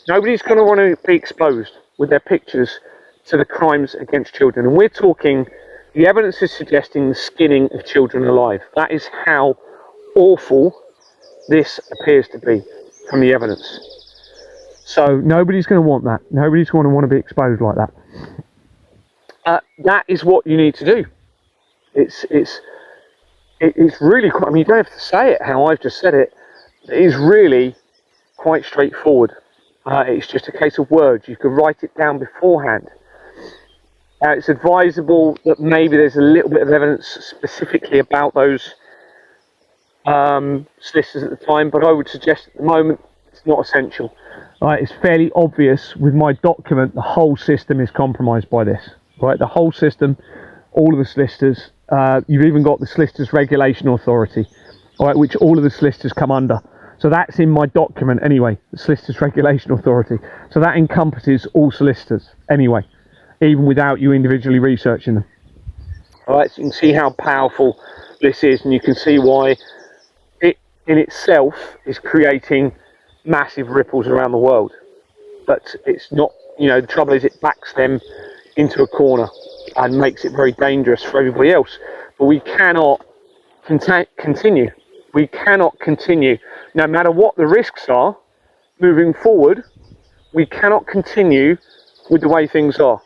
Nobody's going to want to be exposed with their pictures to the crimes against children. And we're talking, the evidence is suggesting the skinning of children alive. That is how awful this appears to be from the evidence. So nobody's going to want that. Nobody's going to want to be exposed like that. That is what you need to do. It's really quite, I mean, you don't have to say it how I've just said it. It is really quite straightforward. It's just a case of words. You can write it down beforehand. It's advisable that maybe there's a little bit of evidence specifically about those solicitors at the time, but I would suggest at the moment it's not essential. Right, it's fairly obvious with my document the whole system is compromised by this. Right, the whole system, all of the solicitors. You've even got the Solicitors Regulation Authority all right, which all of the solicitors come under. So that's in my document anyway, the Solicitors Regulation Authority. So that encompasses all solicitors anyway, even without you individually researching them. All right, so you can see how powerful this is, and you can see why it in itself is creating massive ripples around the world. But it's not, you know, the trouble is it backs them into a corner and makes it very dangerous for everybody else. But we cannot continue. We cannot continue, no matter what the risks are moving forward. We cannot continue with the way things are.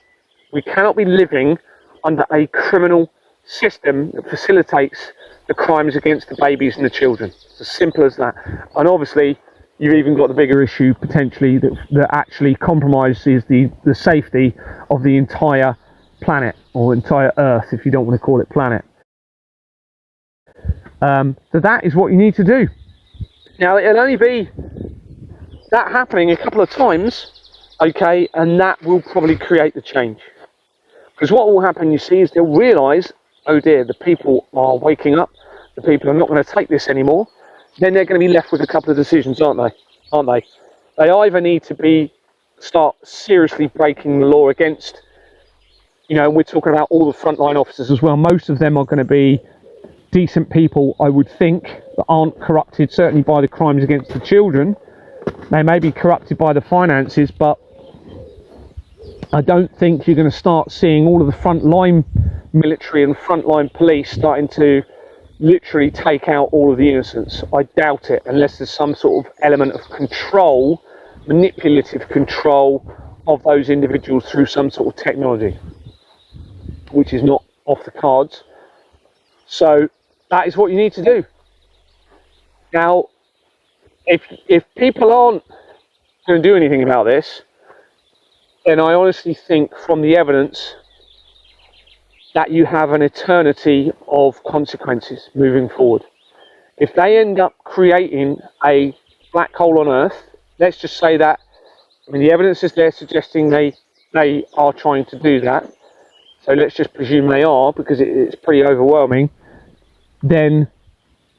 We cannot be living under a criminal system that facilitates the crimes against the babies and the children. It's as simple as that. And obviously, you've even got the bigger issue potentially that actually compromises the safety of the entire planet, or entire Earth, if you don't want to call it planet. So that is what you need to do. Now, it'll only be that happening a couple of times, okay, and that will probably create the change. Because what will happen, you see, is they'll realise, oh dear, the people are waking up, the people are not going to take this anymore. Then they're going to be left with a couple of decisions, aren't they? They either need to start seriously breaking the law against, you know, we're talking about all the frontline officers as well. Most of them are going to be decent people, I would think, that aren't corrupted, certainly by the crimes against the children. They may be corrupted by the finances, but I don't think you're going to start seeing all of the frontline military and frontline police starting to literally take out all of the innocents. I doubt it, unless there's some sort of element of control, manipulative control of those individuals through some sort of technology, which is not off the cards. So that is what you need to do. Now, if people aren't going to do anything about this, then I honestly think from the evidence that you have an eternity of consequences moving forward. If they end up creating a black hole on Earth, let's just say that, I mean, the evidence is there suggesting they are trying to do that, so let's just presume they are, because it's pretty overwhelming, then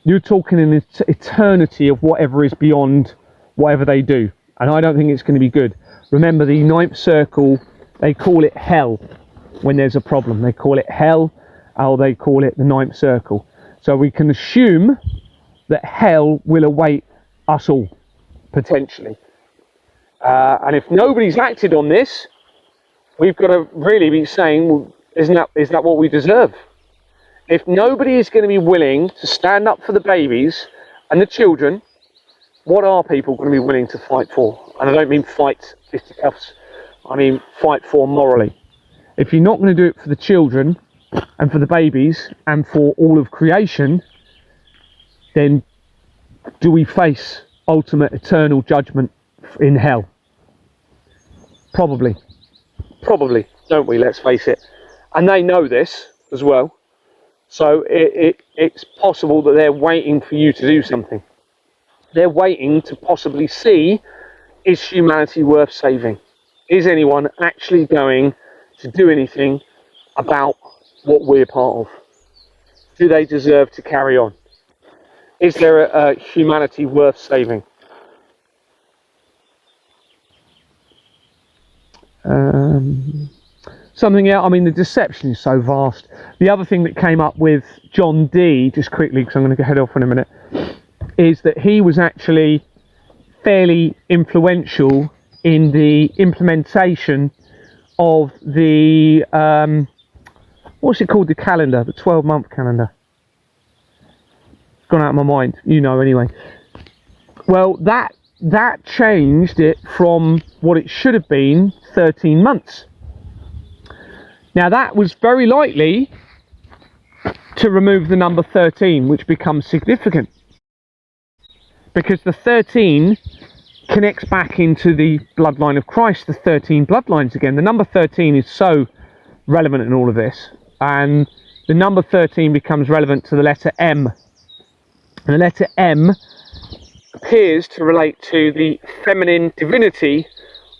you're talking an eternity of whatever is beyond whatever they do, and I don't think it's going to be good. Remember, the ninth circle, they call it hell. When there's a problem, they call it hell, or they call it the ninth circle. So we can assume that hell will await us all, potentially. And if nobody's acted on this, we've got to really be saying, well, is that what we deserve? If nobody is going to be willing to stand up for the babies and the children, what are people going to be willing to fight for? And I don't mean fight fisticuffs, I mean fight for morally. If you're not going to do it for the children and for the babies and for all of creation, then do we face ultimate eternal judgment in hell? Probably, don't we? Let's face it. And they know this as well. So it's possible that they're waiting for you to do something. They're waiting to possibly see, is humanity worth saving? Is anyone actually going to do anything about what we're part of? Do they deserve to carry on? Is there a humanity worth saving? Something else, I mean, the deception is so vast. The other thing that came up with John Dee, just quickly, because I'm going to head off in a minute, is that he was actually fairly influential in the implementation of the, what's it called, the calendar, the 12-month calendar. It's gone out of my mind, you know, anyway. Well, that changed it from what it should have been, 13 months. Now, that was very likely to remove the number 13, which becomes significant, because the 13 connects back into the bloodline of Christ, the 13 bloodlines again. The number 13 is so relevant in all of this, and the number 13 becomes relevant to the letter M. And the letter M appears to relate to the feminine divinity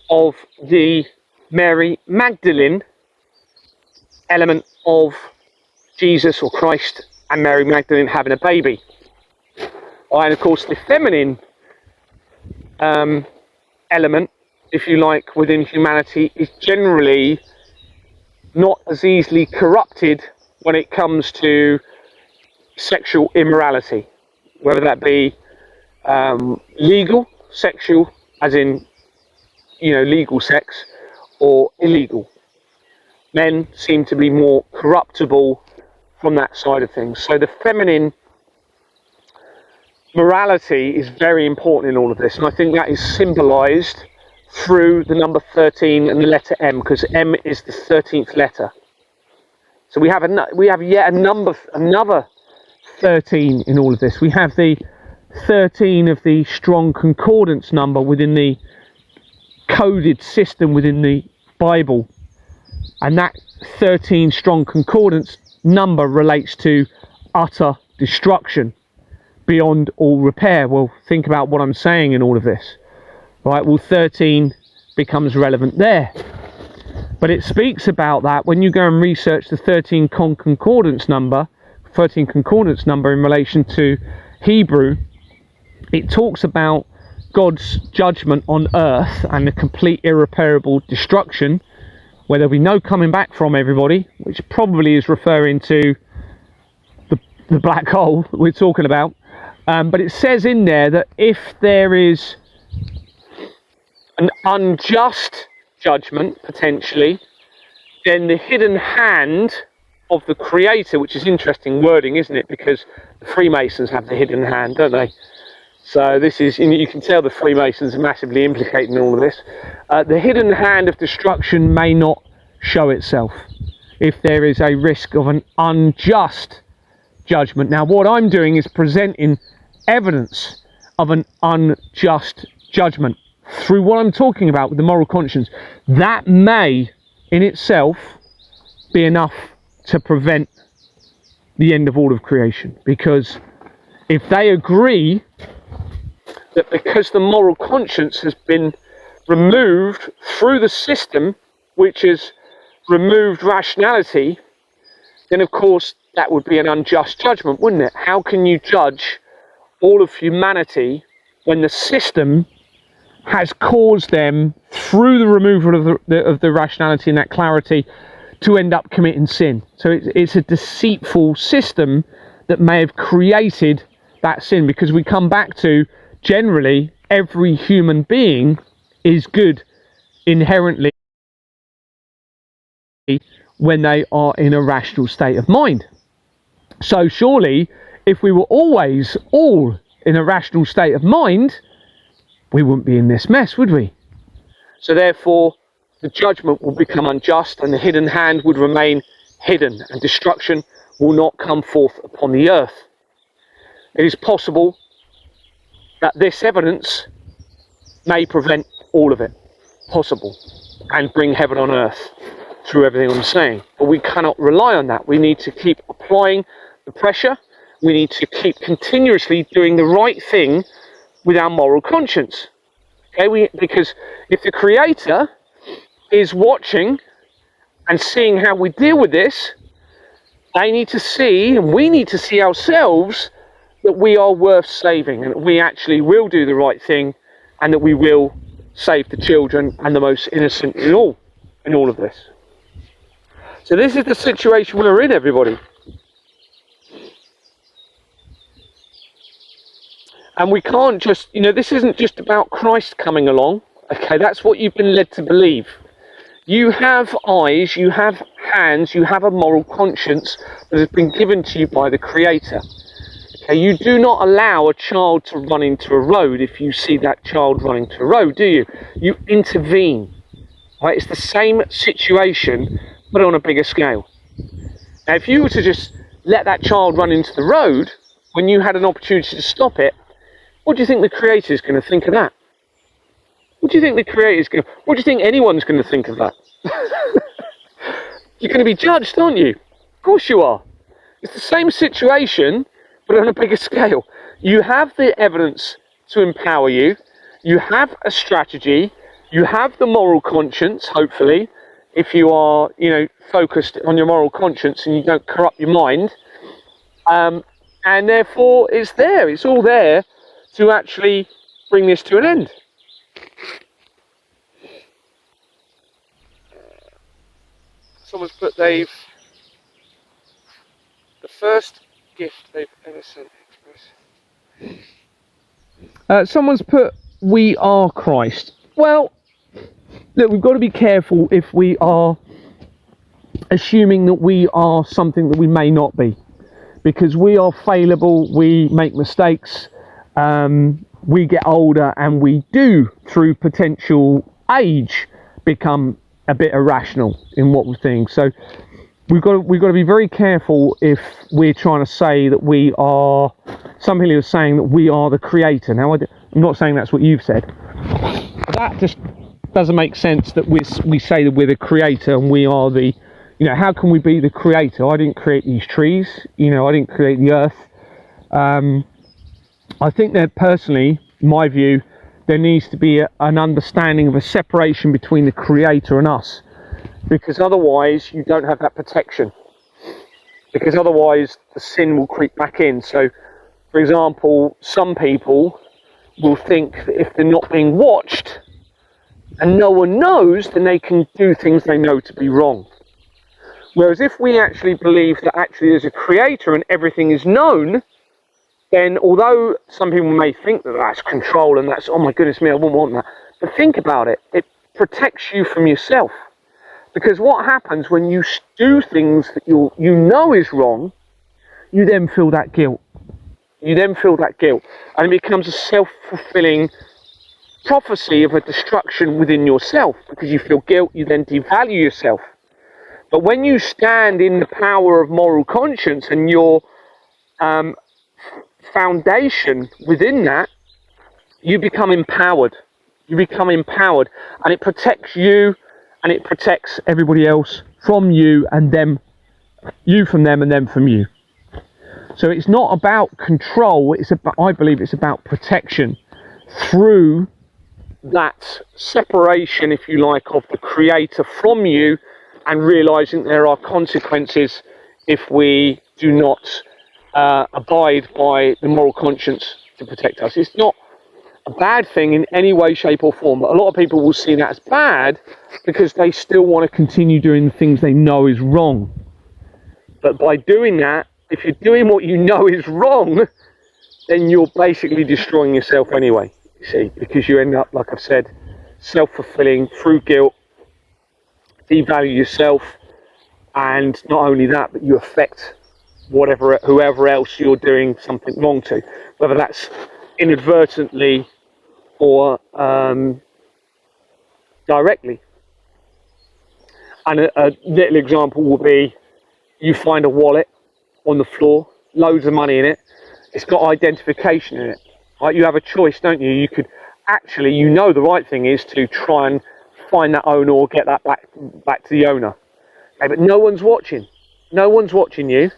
of the Mary Magdalene element of Jesus or Christ and Mary Magdalene having a baby. And of course, the feminine element, if you like, within humanity is generally not as easily corrupted when it comes to sexual immorality, whether that be legal sexual, as in, you know, legal sex, or illegal. Men seem to be more corruptible from that side of things. So the feminine morality is very important in all of this, and I think that is symbolized through the number 13 and the letter M, because M is the 13th letter. So we have yet another 13 in all of this. We have the 13 of the strong concordance number within the coded system within the Bible, and that 13 strong concordance number relates to utter destruction beyond all repair. Well, think about what I'm saying in all of this, right? Well, 13 becomes relevant there, but it speaks about that when you go and research the 13 concordance number in relation to Hebrew. It talks about God's judgment on earth and the complete irreparable destruction, where there'll be no coming back from, everybody, which probably is referring to the black hole that we're talking about. But it says in there that if there is an unjust judgment, potentially, then the hidden hand of the Creator, which is interesting wording, isn't it? Because the Freemasons have the hidden hand, don't they? So this is, you can tell the Freemasons are massively implicated in all of this. The hidden hand of destruction may not show itself if there is a risk of an unjust judgment. Now, what I'm doing is presenting evidence of an unjust judgment through what I'm talking about with the moral conscience. That may in itself be enough to prevent the end of all of creation, because if they agree that because the moral conscience has been removed through the system which has removed rationality, then of course that would be an unjust judgment, wouldn't it? How can you judge all of humanity when the system has caused them, through the removal of the rationality and that clarity, to end up committing sin? So it's a deceitful system that may have created that sin, because we come back to, generally, every human being is good inherently when they are in a rational state of mind. So surely, if we were always all in a rational state of mind, we wouldn't be in this mess, would we? So therefore, the judgment will become unjust, and the hidden hand would remain hidden, and destruction will not come forth upon the earth. It is possible that this evidence may prevent all of it, possible, and bring heaven on earth through everything I'm saying. But we cannot rely on that. We need to keep applying the pressure. We need to keep continuously doing the right thing with our moral conscience. Okay, because if the Creator is watching and seeing how we deal with this, they need to see, and we need to see ourselves, that we are worth saving, and that we actually will do the right thing, and that we will save the children and the most innocent in all of this. So this is the situation we're in, everybody. And we can't just, this isn't just about Christ coming along. Okay, that's what you've been led to believe. You have eyes, you have hands, you have a moral conscience that has been given to you by the Creator. Okay, you do not allow a child to run into a road if you see that child running into a road, do you? You intervene. Right? It's the same situation, but on a bigger scale. Now, if you were to just let that child run into the road when you had an opportunity to stop it, what do you think the Creator is going to think of that? What do you think the Creator is going to... What do you think anyone's going to think of that? You're going to be judged, aren't you? Of course you are. It's the same situation, but on a bigger scale. You have the evidence to empower you. You have a strategy. You have the moral conscience, hopefully, if you are, focused on your moral conscience and you don't corrupt your mind. And and therefore it's there. It's all there to actually bring this to an end. Someone's put the first gift they've ever sent. Someone's put, we are Christ. Well, look, we've got to be careful if we are assuming that we are something that we may not be, because we are fallible, we make mistakes, we get older, and we do, through potential age, become a bit irrational in what we think. So we've got to be very careful if we're trying to say that we are. Some people are saying that we are the creator. Now, I'm not saying that's what you've said. That just doesn't make sense, that we say that we're the creator and we are the, how can we be the creator? I didn't create these trees, I didn't create the earth. I think that personally, my view, there needs to be an understanding of a separation between the creator and us, because otherwise you don't have that protection, because otherwise the sin will creep back in. So, for example, some people will think that if they're not being watched and no one knows, then they can do things they know to be wrong. Whereas if we actually believe that actually there's a creator and everything is known, then although some people may think that that's control and that's, oh my goodness me, I wouldn't want that, but think about it, it protects you from yourself. Because what happens when you do things that you know is wrong, you then feel that guilt. You then feel that guilt, and it becomes a self-fulfilling prophecy of a destruction within yourself, because you feel guilt, you then devalue yourself. But when you stand in the power of moral conscience and your foundation within that, you become empowered. You become empowered, and it protects you, and it protects everybody else from you, and them, you from them, and them from you. So it's not about control, it's about, I believe it's about protection through that separation, if you like, of the creator from you, and realizing there are consequences if we do not abide by the moral conscience to protect us. It's not a bad thing in any way, shape or form, but a lot of people will see that as bad because they still want to continue doing the things they know is wrong. But by doing that, if you're doing what you know is wrong, then you're basically destroying yourself anyway, you see, because you end up, like I've said, self-fulfilling through guilt, devalue yourself, and not only that, but you affect whoever else you're doing something wrong to, whether that's inadvertently or directly. And a little example will be, you find a wallet on the floor, loads of money in it, it's got identification in it, right? You have a choice, don't you? You could actually, the right thing is to try and find that owner or get that back to the owner. Okay, but no one's watching. No one's watching you,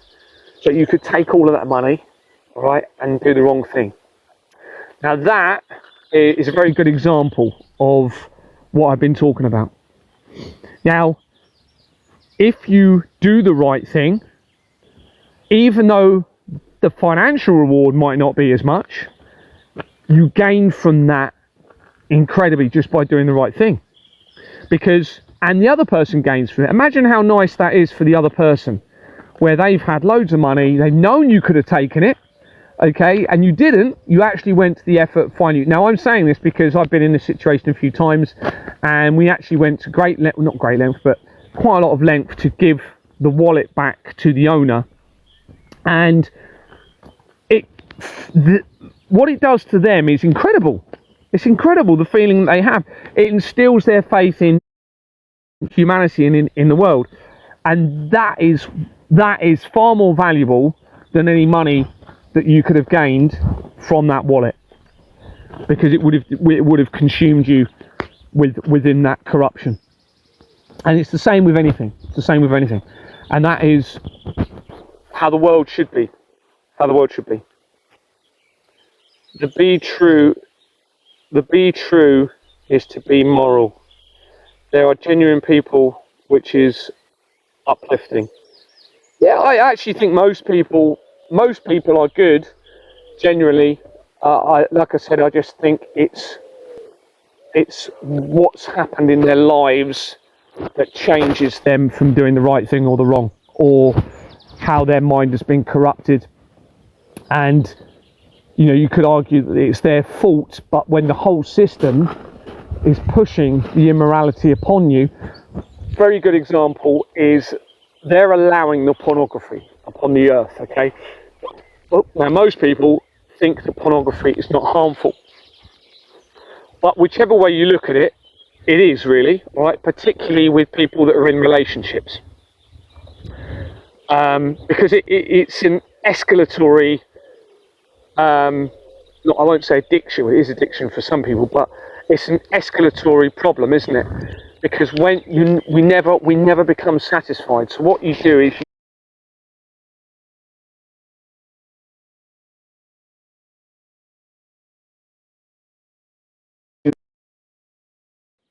so you could take all of that money, all right, and do the wrong thing. Now that is a very good example of what I've been talking about. Now, if you do the right thing, even though the financial reward might not be as much, you gain from that incredibly just by doing the right thing. And the other person gains from it. Imagine how nice that is for the other person, where they've had loads of money, they've known you could have taken it, okay, and you didn't. You actually went to the effort of finding you. Now, I'm saying this because I've been in this situation a few times, and we actually went to not great length, but quite a lot of length to give the wallet back to the owner. And what it does to them is incredible. It's incredible, the feeling that they have. It instills their faith in humanity and in the world. And that is far more valuable than any money that you could have gained from that wallet, because it would have consumed you within that corruption. And it's the same with anything. It's the same with anything. And that is how the world should be. How the world should be. The be true is to be moral. There are genuine people, which is uplifting. Yeah, I actually think most people most people are good, generally. Like I said, I just think it's what's happened in their lives that changes them from doing the right thing or the wrong, or how their mind has been corrupted. And you could argue that it's their fault, but when the whole system is pushing the immorality upon you, very good example is they're allowing the pornography upon the earth. Okay, well, now most people think that pornography is not harmful, but whichever way you look at it, it is really, right? Particularly with people that are in relationships, because it's an escalatory. I won't say addiction. It is addiction for some people, but it's an escalatory problem, isn't it? Because when we never become satisfied. So what you do is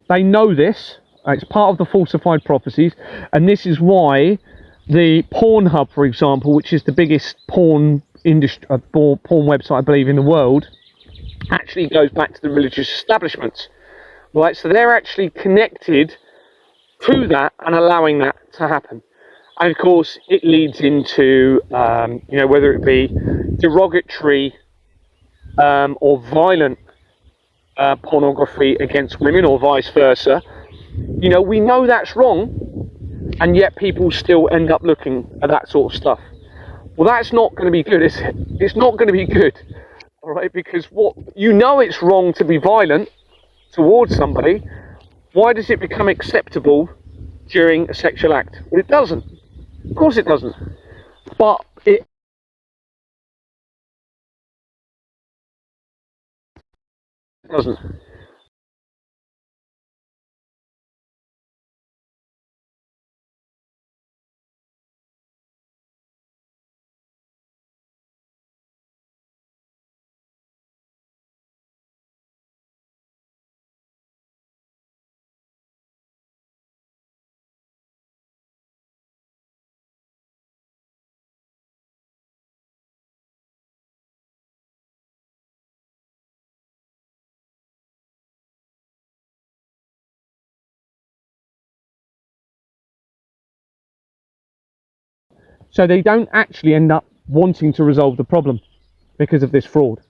they know this. It's part of the falsified prophecies, and this is why the Pornhub, for example, which is the biggest porn industry, porn website I believe in the world, actually goes back to the religious establishments. Right, so they're actually connected to that and allowing that to happen. And of course, it leads into, whether it be derogatory or violent pornography against women or vice versa. We know that's wrong, and yet people still end up looking at that sort of stuff. Well, that's not going to be good, is it? It's not going to be good, all right? Because it's wrong to be violent towards somebody. Why does it become acceptable during a sexual act? Well, it doesn't. Of course it doesn't. But it doesn't. So they don't actually end up wanting to resolve the problem because of this fraud.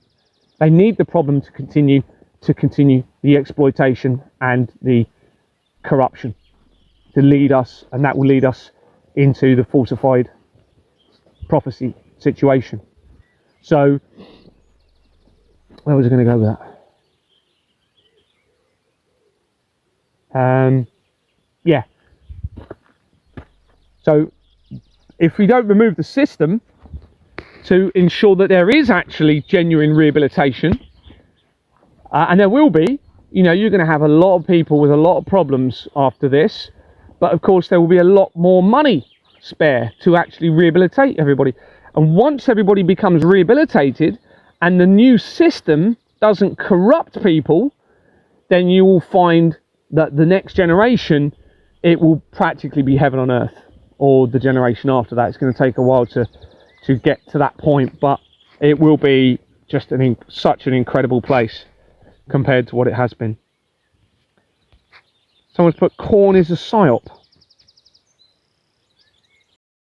They need the problem to continue the exploitation and the corruption to lead us, and that will lead us into the falsified prophecy situation. So where was I going to go with that? Yeah. So if we don't remove the system to ensure that there is actually genuine rehabilitation, and there will be, you're going to have a lot of people with a lot of problems after this, but of course there will be a lot more money spare to actually rehabilitate everybody. And once everybody becomes rehabilitated and the new system doesn't corrupt people, then you will find that the next generation, it will practically be heaven on earth. Or the generation after that. It's going to take a while to get to that point, but it will be just such an incredible place compared to what it has been. Someone's put corn is a psyop.